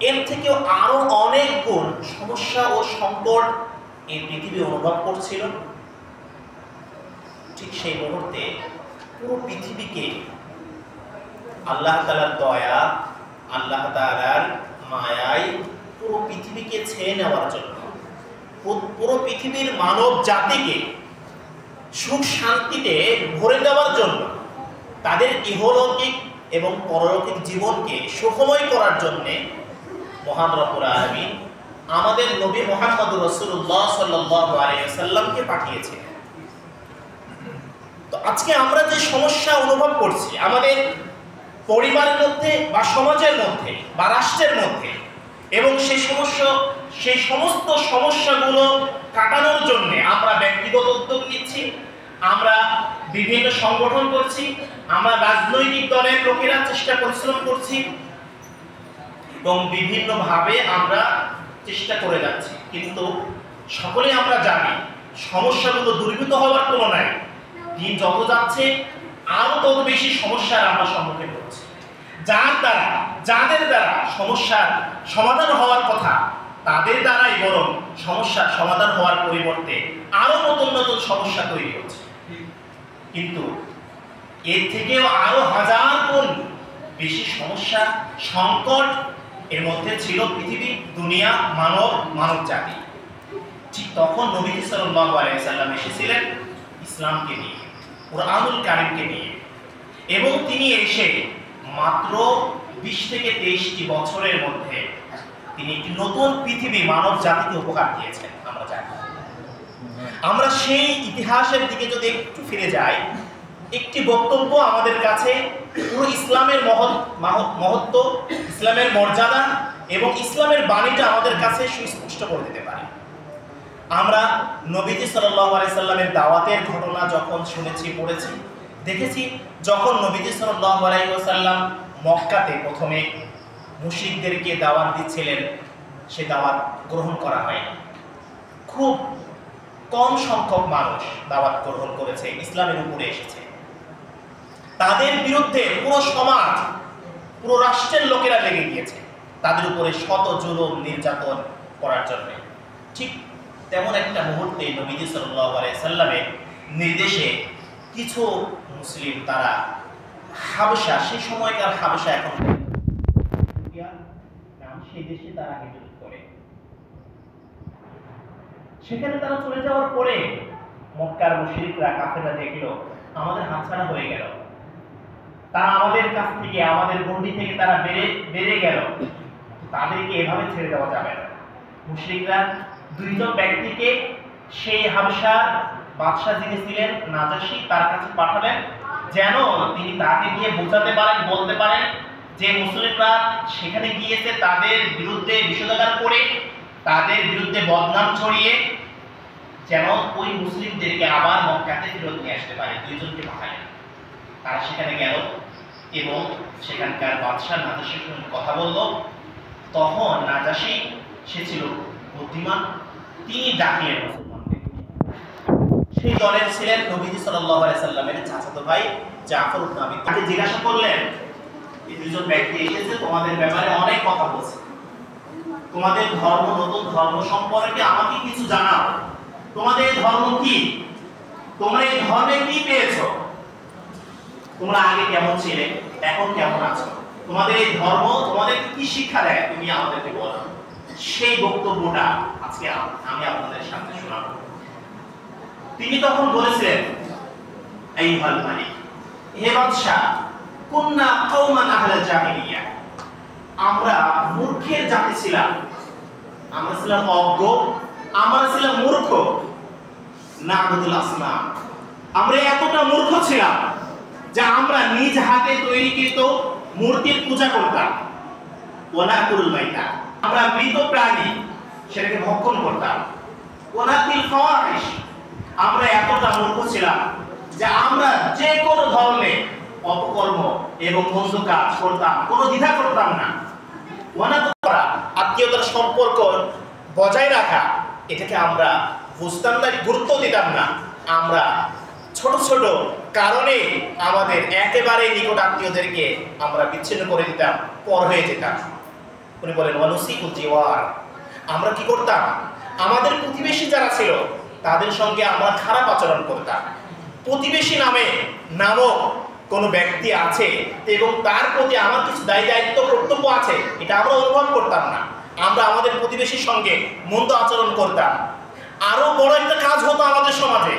এর থেকেও আরো অনেক গুণ সমস্যা ও সংকট এই পৃথিবী অনুভব করছিল। ঠিক সেই মুহূর্তে পুরো পৃথিবীকে আল্লাহ তাআলার দয়া, আল্লাহ তাআলার মায়ায় পুরো পৃথিবীকে ছেয়ে নেওয়ার জন্য, পুরো পৃথিবীর মানব জাতিকে সুখ শান্তিতে ভরে দেওয়ার জন্য, তাদের ইহলৌকিক এবং পরলৌকিক জীবনকে সুখময় করার জন্য মহান রব্বুল আলামিন আমাদের নবী মুহাম্মদুর রাসূলুল্লাহ সাল্লাল্লাহু আলাইহি ওয়াসাল্লামকে পাঠিয়েছেন। তো আজকে আমরা যে সমস্যা অনুভব করছি আমাদের পরিবারের মধ্যে বা সমাজের মধ্যে বা রাষ্ট্রের মধ্যে, এবং সেই সমস্ত সমস্যাগুলো কাটানোর জন্য আমরা ব্যক্তিগত উদ্যোগ নিচ্ছি, আমরা বিভিন্ন সংগঠন করছি, আমরা রাজনৈতিক দলের লোকেরা চেষ্টা পরিশ্রম করছি এবং বিভিন্নভাবে আমরা চেষ্টা করে যাচ্ছি। কিন্তু সকলেই আমরা জানি সমস্যাগুলো দূরীভূত হওয়ার তুলনায় দিন যত যাচ্ছে আরো তত বেশি সমস্যার আমরা সম্মুখীন হচ্ছি। যাদের দ্বারা সমস্যার সমাধান হওয়ার কথা তাদের দ্বারাই বরং সমস্যার সমাধান হওয়ার পরিবর্তে আরো নতুন নতুন সমস্যা তৈরি হচ্ছে। কিন্তু এর থেকেও আরো হাজার গুণ বেশি সমস্যা সংকট এর মধ্যে ছিল পৃথিবী, দুনিয়া, মানব জাতি। ঠিক তখন নবী সাল্লাল্লাহু আলাইহি ওয়াসাল্লাম এসেছিলেন ইসলামকে নিয়ে, কুরআনুল কারীমকে নিয়ে, এবং তিনি এসে মাত্র 20 থেকে 23টি বছরের মধ্যে তিনি একটি নতুন পৃথিবী মানব জাতিকে উপহার দিয়েছেন। আমরা জানি, আমরা সেই ইতিহাসের দিকে যদি একটু ফিরে যাই, একটি বক্তব্য আমাদের কাছে পুরো ইসলামের মহত্ব, ইসলামের মর্যাদা এবং ইসলামের বাণীটা আমাদের কাছে সুস্পষ্ট করে দিতে পারে। আমরা নবীজি সাল্লাল্লাহু আলাইহি সাল্লামের দাওয়াতের ঘটনা যখন শুনেছি, পড়েছি, দেখেছি, যখন নবীজি সাল্লাল্লাহু আলাইহি ওয়াসাল্লাম মক্কাতে প্রথমে মুশরিকদেরকে দাওয়াত দিচ্ছিলেন, সে দাওয়াত গ্রহণ করা হয়নি। খুব কম সংখ্যক মানুষ দাওয়াত গ্রহণ করেছে, ইসলামের উপরে এসেছে। তাদের বিরুদ্ধে পুরো সমাজ, পুরো রাষ্ট্রের লোকেরা লেগে গিয়েছে তাদের উপরে শত জুলুম নির্যাতন করার জন্য। ঠিক তেমন একটা মুহূর্তে নবীজি সাল্লাল্লাহু আলাইহি সাল্লামের নির্দেশে কিছু মুসলিম তারা হাবশা, সেই সময়কার হাবশা এখন সেই দেশে তারা হিজরত করে। সেখানে তারা চলে যাওয়ার পরে মক্কার মুশরিকরা, কাফেররা দেখলো আমাদের হাতছাড়া হয়ে গেল, তারা আমাদের কাছ থেকে, আমাদের গণ্ডি থেকে তারা বেড়ে গেল, তাদেরকে এভাবে ছেড়ে দেওয়া যাবে না। মুশরিকরা দুইজন ব্যক্তিকে সেই হাবশার বাদশা যিনি ছিলেন নাজাশী, তার কাছে পাঠালেন, যেন তিনি তাকে গিয়ে বোঝাতে পারেন, বলতে পারেন যে মুসলিমরা সেখানে গিয়েছে তাদের বিরুদ্ধে বিষোদগার করে, তাদের বিরুদ্ধে বদনাম ছড়িয়ে, যেন ওই মুসলিমদেরকে আবার মক্কাতে ফেরত নিয়ে আসতে পারে। দুইজনকে পাঠালেন, তারা সেখানে গেল এবং সেখানকার বাদশা নাজাশীর সঙ্গে কথা বলল। তখন নাজাশী, সে ছিল বুদ্ধিমান, তিনি ডাকলেন মুসলমানদের। সেই দলের ছিলেন নবীজি সাল্লাল্লাহু আলাইহি সাল্লামের চাচাতো ভাই জাফর ইবনে আবি তালিব। তাকে জিজ্ঞাসা করলেন, এই দুজন ব্যক্তি এসেছে, তোমাদের ব্যাপারে অনেক কথা বলছে, তোমাদের ধর্ম, নতুন ধর্ম সম্পর্কে আমাকে কিছু জানাও। তোমাদের ধর্ম কি? তোমরা এই ধর্মে কি পেয়েছো? তোমরা আগে কেমন ছিলে, এখন কেমন আছো? তোমাদের এই ধর্ম তোমাদের কি শিক্ষা দেয়, তুমি আমাদেরকে বলো। সেই বক্তব্যটা আজকে আমি আপনাদের সামনে শোনাবো। তিনি তখন বলেছিলেন, আইয়ুহাল মালিক, হে বাদশা, কুন্না কওমান আহলাল জাহিলিয়া, আমরা মূর্খের জাতি ছিলাম, আমরা ছিলাম অজ্ঞ, আমরা ছিলাম মূর্খ। নাবুদুল আসনাম, আমরা এতটা মূর্খ ছিলাম যে আমরা নিজ হাতে তৈরিকৃত মূর্তির পূজা করতাম। ওয়ানাকুল মাইতা, আমরা মৃত প্রাণী সেটাকে ভক্ষণ করতাম। ওয়ানাতিল ফাওয়াহিশ, আমরা এতটা মূর্খ ছিলাম যে আমরা যে কোনো ধরনের অপকর্ম এবং মন্দ কাজ করতাম, কোনো দ্বিধা করতাম না। ওয়ানাতুরা, আত্মীয়তার সম্পর্ক বজায় রাখা, এটাকে আমরা বুঝতাম না, গুরুত্ব দিতাম না। আমরা ছোট ছোট কারণে আমাদের একেবারে নিকট আত্মীয়দেরকে আমরা বিচ্ছিন্ন করে দিতাম, পর হয়ে যেতাম। উনি বলেন ওয়ানুসিকুল জিওয়ার, আমরা কি করতাম, আমাদের প্রতিবেশী যারা ছিল তাদের সঙ্গে আমরা খারাপ আচরণ করতাম। প্রতিবেশী নামক কোনো ব্যক্তি আছে এবং তার প্রতি আমার কিছু দায়িত্ব কর্তব্য আছে, এটা আমরা অনুভব করতাম না। আমরা আমাদের প্রতিবেশীর সঙ্গে মন্দ আচরণ করতাম। আরো বড় একটা কাজ হতো আমাদের সমাজে,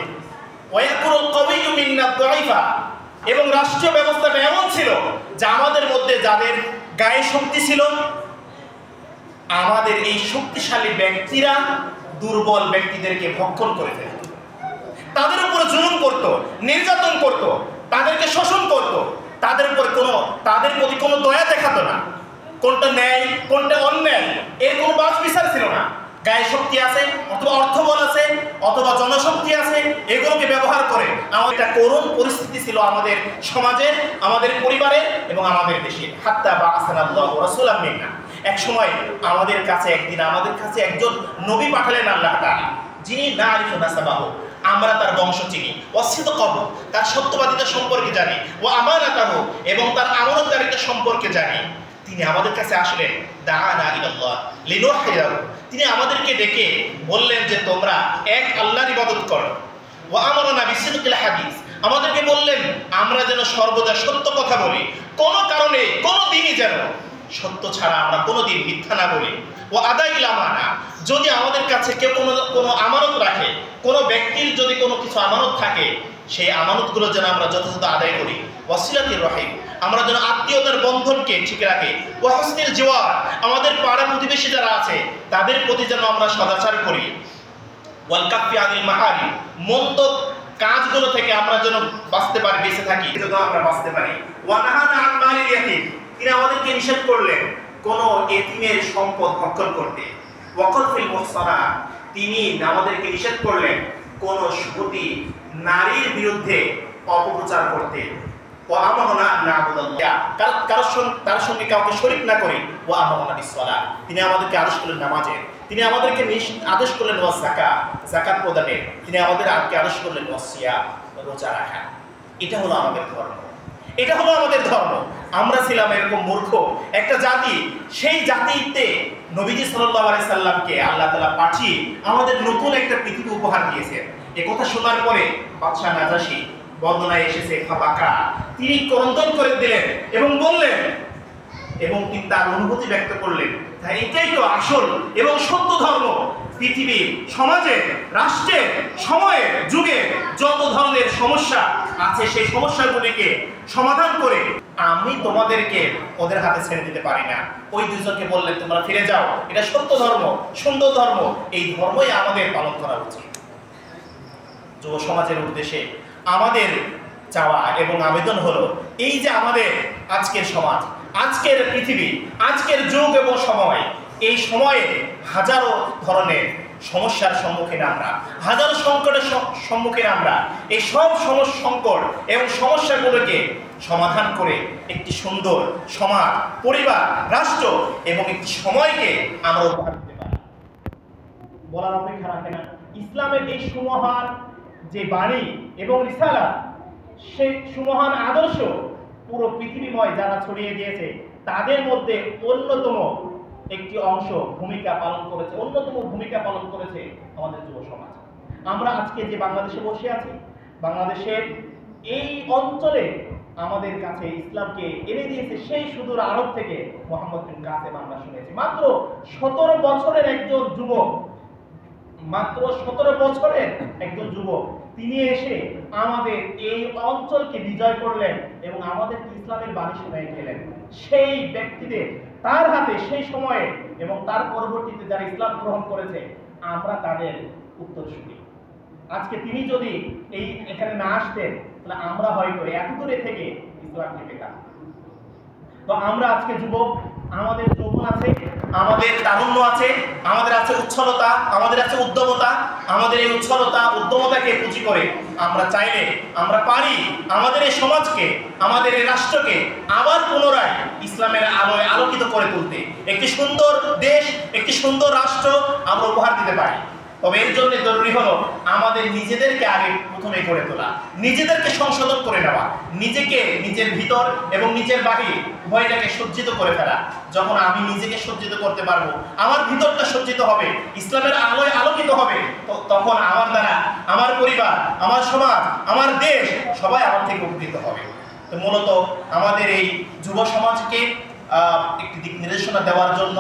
ওয়ায়াকুলুল কাওয়িয়্যু মিন্না দাঈফা, এবং রাষ্ট্রীয় ব্যবস্থাটা এমন ছিল যে আমাদের মধ্যে যাদের গায়ে শক্তি ছিল, আমাদের এই শক্তিশালী ব্যক্তিরা দুর্বল ব্যক্তিদেরকে ভক্ষণ করে ফেলত, তাদের উপরে জুলুম করত, নির্যাতন করত, তাদেরকে শোষণ করত, তাদের প্রতি কোনো দয়া দেখাতো না। কোনটা ন্যায় কোনটা অন্যায় এর কোনো বাছ বিচার ছিল না। গায়ে শক্তি আছে অথবা অর্থবল আছে অথবা জনশক্তি আছে, এগুলোকে ব্যবহার করে আমাদের একটা করুণ পরিস্থিতি ছিল আমাদের সমাজের, আমাদের পরিবারের এবং আমাদের দেশে। হাত্তা বা'আসানাল্লাহু রাসূলাম মিন্না, এক সময় আমাদের কাছে একজন নবী পাঠালেন আল্লাহ তাআলা, যিনি নারিফু নাসাবাহু, আমরা তার বংশ চিনি, ওয়াসিদকাহু, তার সত্যবাদিতা সম্পর্কে জানি, ওয়া আমানাতাহু, এবং তার আমানতদারিতা সম্পর্কে জানি। তিনি আমাদের কাছে আসলেন, দাআনা ইলাল্লাহ লিনুহিয়াহু, তিনি আমাদেরকে ডেকে বললেন যে তোমরা এক আল্লাহর ইবাদত করো। ওয়া আমারানা বিসিদকিল হাদিস, আমাদেরকে বললেন আমরা যেন সর্বদা সত্য কথা বলি, কোনো কারণে কোনো দিনই যেন সত্য ছাড়া আমরা কোনোদিন মিথ্যা না বলি। ও আদাইল আমানা, যদি আমাদের কাছে কেউ কোনো আমানত রাখে, কোনো ব্যক্তির যদি কোনো কিছু আমানত থাকে, সেই আমানতগুলো যেন আমরা যথাযথ আদায় করি। ওয়াসিলাতির রহিম, আমরা যেন আত্মীয়তার বন্ধনকে ঠিক রাখি। ওয়া হুসনিল জিওয়ার, আমাদের পাড়া প্রতিবেশী যারা আছে তাদের প্রতি যেন আমরা সদাচার করি। ওয়াল কাফি আনিল মাহারিম, মন্দ কাজগুলো থেকে আমরা যেন বাঁচতে পারি, বেঁচে থাকি, যেন আমরা বাঁচতে পারি। ওয়া নাহানা আন মালিল ইয়াতীম, তিনি আমাদেরকে নিষেধ করলেন কোনো এতিমের সম্পদ ভক্ষণ করতে। ওয়াকফিল মুহসানাত, তিনি আমাদেরকে নিষেধ করলেন কোনো সুতি নারীর বিরুদ্ধে অপপ্রচার করতে। ও আমারনা নাবুদাল্লাহ, তার সঙ্গে কাউকে শরীক না করে। ও আমারনা বিসসালাহ, তিনি আমাদেরকে আদেশ করলেন নামাজের, তিনি আমাদেরকে আদেশ করলেন ওয়া যাকাত প্রদানের, তিনি আমাদেরকে আদেশ করলেন ওয়া সিয়াম, রোজা রাখা। এটা হলো আমাদের ধর্ম, এটা হলো আমাদের ধর্ম। আমরা ছিলাম এরকম মূর্খ একটা জাতি, সেই জাতিতে নবীজি সাল্লাল্লাহু আলাইহি সাল্লামকে আল্লাহ তাআলা পাঠিয়ে আমাদের নতুন একটা পৃথিবী উপহার দিয়েছেন। এই কথা শোনার পরে বাদশা নাজাশী বর্ণনায় এসেছে ফাবাকা, তিনি ক্রন্দন করে দিলেন এবং বললেন, এবং তিনি তার অনুভূতি ব্যক্ত করলেন, তাই এটাই তো আসল এবং সত্য ধর্ম। পৃথিবীর সমাজে, রাষ্ট্রে, সময়ে, যুগে যত ধরনের সমস্যা আছে সেই সমস্যাগুলিকে সমাধান করে আমি তোমাদেরকে ওদের হাতে ছেড়ে দিতে পারি না। ওই দুজনকে বললেন তোমরা ফিরে যাও, এটা সত্য ধর্ম, সুন্দর ধর্ম, এই ধর্মই আমাদের পালন করা উচিত। যুব সমাজের উদ্দেশ্যে আমাদের চাওয়া এবং আবেদন হলো, এই যে আমাদের আজকের সমাজ, আজকের পৃথিবী, আজকের যুগ এবং সময়, এই সময়ে হাজারো ধরনের সমস্যার সম্মুখীন আমরা, হাজারো সংকটের সম্মুখীন আমরা, এই সব সংকট এবং সমস্যাগুলোকে সমাধান করে একটি সুন্দর সমাজ, পরিবার, রাষ্ট্র এবং একটি সময়কে আমরা উপহার দিতে পারি। বলার অপেক্ষা রাখে না, ইসলামের এই সুমহান যে বাণী এবং রিসালাত, সেই সুমহান আদর্শ পুরো পৃথিবীময় যারা ছড়িয়ে দিয়েছে, তাদের মধ্যে অন্যতম ভূমিকা পালন করেছে আমাদের যুব সমাজ। আমরা আজকে যে বাংলাদেশে বসে আছি, বাংলাদেশের এই অঞ্চলে আমাদের কাছে ইসলামকে এনে দিয়েছে সেই সুদূর আরব থেকে মুহাম্মদ বিন কাসেম। আমরা শুনেছি মাত্র 17 বছরের একজন যুবক, তিনি এসে আমাদের এই অঞ্চলকে বিজয় করলেন এবং আমাদেরকে ইসলামের বাণী শুনিয়ে গেলেন। সেই ব্যক্তিদের, তার হাতে সেই সময়ে এবং তার পরবর্তীতে যারা ইসলাম গ্রহণ করেছে, আমরা তাদের উত্তরসূরি। আজকে তিনি যদি এখানে না আসতেন, তাহলে আমরা হয়তো এত দূরে থেকে ইসলামকে পেতাম। তো আমরা আজকে যুবক, আমাদের যৌবন আছে, আমাদের তারুণ্য আছে, আমাদের আছে উচ্ছলতা, আমাদের আছে উদ্যমতা। আমাদের এই উচ্ছলতা, উদ্যমতাকে পুঁজি করে আমরা চাইলে আমরা পারি আমাদের এই সমাজকে, আমাদের এই রাষ্ট্রকে আবার পুনরায় ইসলামের আলোয় আলোকিত করে তুলতে। একটি সুন্দর দেশ, একটি সুন্দর রাষ্ট্র আমরা উপহার দিতে পারি। তবে এর জন্য জরুরি হলো আমাদের নিজেদেরকে আগে প্রথমে গড়ে তোলা, নিজেদেরকে সংশোধন করে নেওয়া, নিজেকে নিজের ভিতর এবং নিজের বাহির উভয়টাকে সজ্জিত করে ফেলা। যখন আমি নিজেকে সজ্জিত করতে পারবো, আমার ভিতরটা সজ্জিত হবে, ইসলামের আলোয় আলোকিত হবে, তো তখন আমার দ্বারা আমার পরিবার, আমার সমাজ, আমার দেশ সবাই আমার থেকে উপকৃত হবে। তো মূলত আমাদের এই যুব সমাজকে একটি দিক নির্দেশনা দেওয়ার জন্য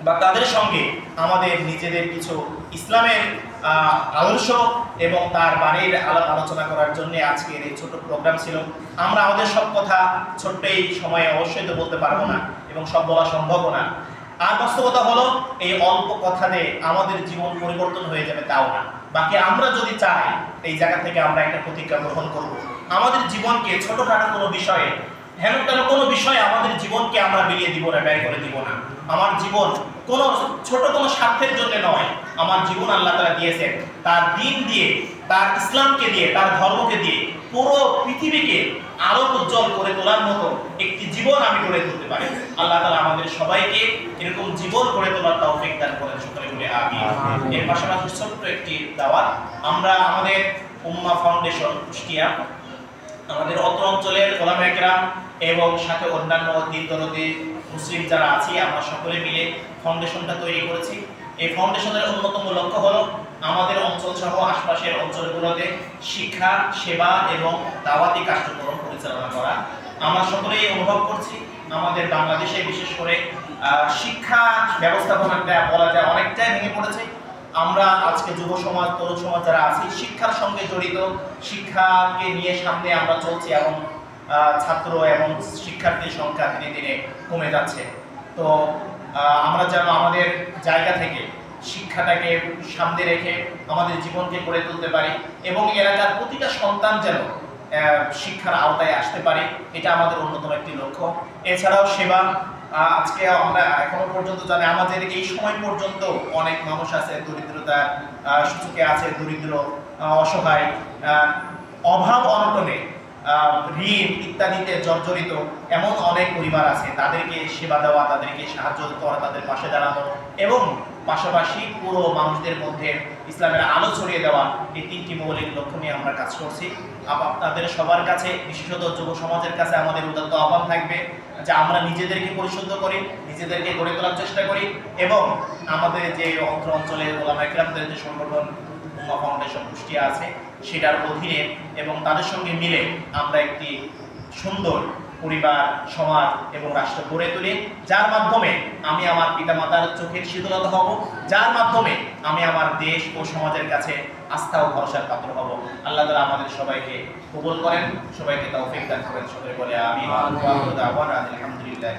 বা তাদের সঙ্গে আমাদের নিজেদের কিছু ইসলামের আদর্শ এবং তার বাণীর আলাপ আলোচনা করার জন্য আজকের এই ছোট প্রোগ্রাম ছিল। আমরা আমাদের সব কথা ছোট্ট এই সময়ে অবশ্যই তো বলতে পারবো না এবং সব বলা সম্ভবও না। আর বাস্তবতা হলো এই অল্প কথাতে আমাদের জীবন পরিবর্তন হয়ে যাবে তাও না। বাকি আমরা যদি চাই এই জায়গা থেকে আমরা একটা প্রতিজ্ঞা গ্রহণ করব, আমাদের জীবনকে ছোটখাটো কোনো বিষয়ে, হেন তেন কোনো বিষয়ে আমাদের জীবনকে আমরা বিলিয়ে দিব না, ব্যয় করে দিব না। আমার জীবন কোনো ছোট কোনো স্বার্থের জন্য নয়, আমার জীবন আল্লাহ তাআলা দিয়েছেন তার দিন দিয়ে, তার ইসলামকে দিয়ে, তার ধর্মকে দিয়ে পুরো পৃথিবীকে আলো উজ্জ্বল করে তোলার মতো একটি জীবন আমি গড়ে তুলতে পারি। আল্লাহ তাআলা আমাদের সবাইকে এরকম জীবন গড়ে তোলার তৌফিক দান করেন, সকলে বলে আমিন। এর পাশাপাশি ছোট্ট একটি দাওয়াত, আমরা আমাদের উম্মাহ ফাউন্ডেশন কুষ্টিয়া, আমাদের অত্র অঞ্চলের ওলামায়ে কেরাম এবং সাথে অন্যান্য দিন দরদি মুসলিম যারা আছি, আমরা সকলে মিলে ফাউন্ডেশনটা তৈরি করেছি। এই ফাউন্ডেশনের অন্যতম লক্ষ্য হলো আমাদের অঞ্চল সহ আশপাশের অঞ্চলগুলোতে শিক্ষা, সেবা এবং দাওয়াতি কার্যক্রম পরিচালনা করা। আমরা সকলেই অনুভব করছি আমাদের বাংলাদেশে বিশেষ করে শিক্ষা ব্যবস্থাপনাটা বলা যায় অনেকটাই ভেঙে পড়েছে। আমরা আজকে যুব সমাজ, তরুণ সমাজ যারা আছি শিক্ষার সঙ্গে জড়িত, শিক্ষাকে নিয়ে সামনে আমরা চলছি এবং ছাত্র এবং শিক্ষার্থীর সংখ্যা দিনে দিনে কমে যাচ্ছে। তো আমরা যেন আমাদের জায়গা থেকে শিক্ষাটাকে সামনে রেখে আমাদের জীবনকে গড়ে তুলতে পারি এবং এলাকার প্রতিটা সন্তান যেন শিক্ষার আওতায় আসতে পারে, এটা আমাদের অন্যতম একটি লক্ষ্য। এছাড়াও সেবা, আজকে আমরা এখনো পর্যন্ত জানি আমাদের এই সময় পর্যন্ত অনেক মানুষ আছে দরিদ্রতার সূচকে আছে, দরিদ্র, অসহায়, অভাব অনটনে, ঋণ ইত্যাদিতে জর্জরিত এমন অনেক পরিবার আছে। তাদেরকে সেবা দেওয়া, তাদেরকে সাহায্য করা, তাদের পাশে দাঁড়ানো এবং পাশাপাশি পুরো মানুষদের মধ্যে ইসলামের আলো ছড়িয়ে দেওয়া, এই তিনটি মৌলিক লক্ষ্য নিয়ে আমরা কাজ করছি। আপনাদের সবার কাছে, বিশেষত যুব সমাজের কাছে আমাদের উদাত্ত আহ্বান থাকবে যে আমরা নিজেদেরকে পরিশুদ্ধ করি, নিজেদেরকে গড়ে তোলার চেষ্টা করি এবং আমাদের যে অত্র অঞ্চলের ওলামায়ে কেরামদের যে সংগঠন উম্মাহ ফাউন্ডেশন কুষ্টিয়া আছে সেটার অধীনে এবং তাদের সঙ্গে মিলে আমরা একটি সুন্দর পরিবার, সমাজ এবং রাষ্ট্র গড়ে তুলি, যার মাধ্যমে আমি আমার পিতামাতার চোখের শীতলতা হব, যার মাধ্যমে আমি আমার দেশ ও সমাজের কাছে আস্থা ও ভরসার পাত্র হব। আল্লাহ তাআলা আমাদের সবাইকে কবুল করেন, সবাইকে তৌফিক দান করেন, সকলে বলে আমিন। আলহামদুলিল্লাহ।